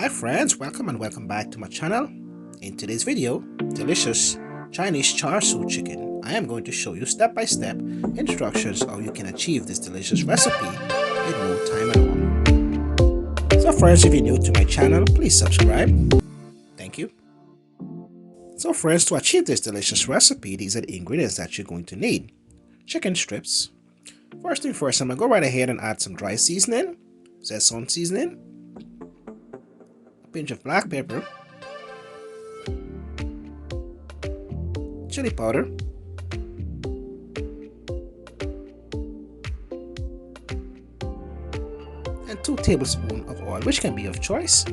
Hi friends, welcome and welcome back to my channel. In today's video, delicious Chinese char siu chicken. I am going to show you step-by-step instructions how you can achieve this delicious recipe in no time at all. So friends, if you're new to my channel, please subscribe. Thank you. So friends, to achieve this delicious recipe, these are the ingredients that you're going to need. Chicken strips. First thing first, I'm going to go right ahead and add some dry seasoning, Sazon seasoning, a pinch of black pepper, chili powder, and 2 tablespoons of oil, which can be of choice.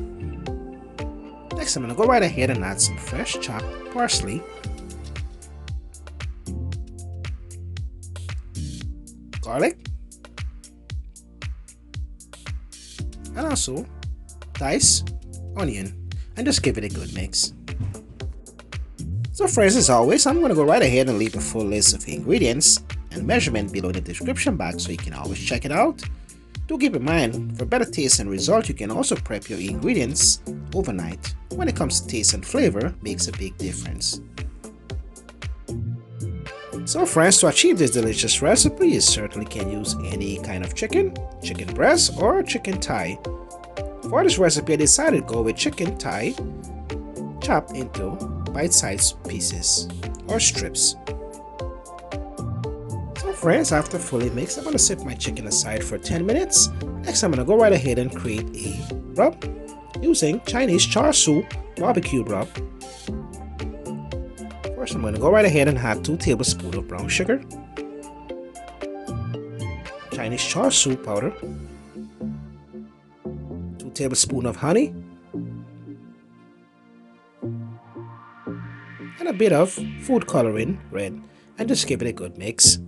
Next, I'm going to go right ahead and add some fresh chopped parsley, garlic, and also dice onion, and just give it a good mix. So friends, as always, I'm going to go right ahead and leave a full list of ingredients and measurement below in the description box so you can always check it out. Do keep in mind, for better taste and result, you can also prep your ingredients overnight. When it comes to taste and flavor, makes a big difference. So friends, to achieve this delicious recipe, you certainly can use any kind of chicken breast or chicken thigh. For this recipe, I decided to go with chicken thigh chopped into bite-sized pieces or strips. So friends, after fully mixed, I'm going to set my chicken aside for 10 minutes. Next, I'm going to go right ahead and create a rub using Chinese char siu BBQ rub. First, I'm going to go right ahead and add 2 tablespoons of brown sugar, Chinese char siu powder, 2 tablespoons of honey, and a bit of food coloring red, and just give it a good mix.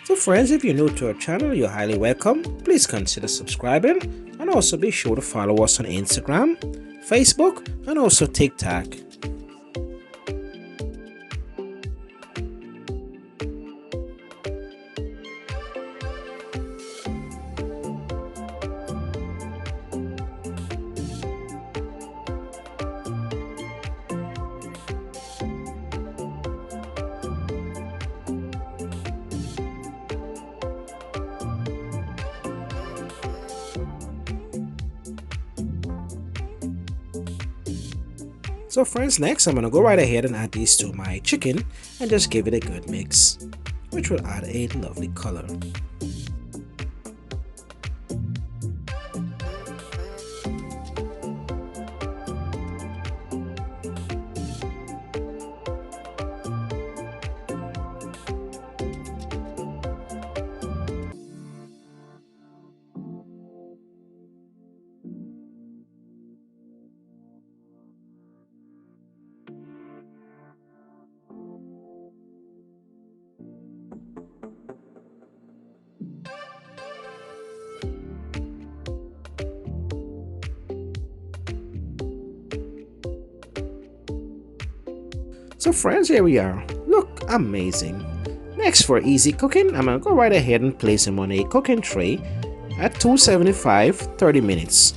So friends, if you're new to our channel, you're highly welcome. Please consider subscribing, and also be sure to follow us on Instagram, Facebook, and also TikTok. So friends, next I'm going to go right ahead and add these to my chicken and just give it a good mix, which will add a lovely color. So friends, here we are. Look amazing. Next, for easy cooking, I'm going to go right ahead and place them on a cooking tray at 275 30 minutes.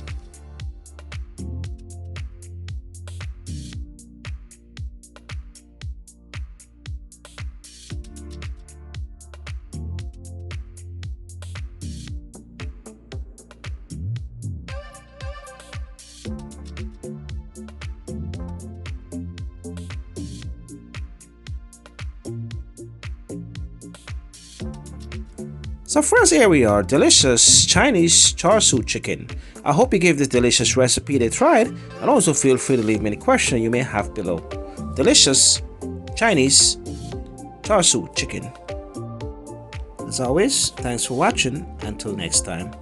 So friends, here we are, delicious Chinese char siu chicken. I hope you gave this delicious recipe a try, and also feel free to leave me any questions you may have below. Delicious Chinese char siu chicken. As always, thanks for watching. Until next time.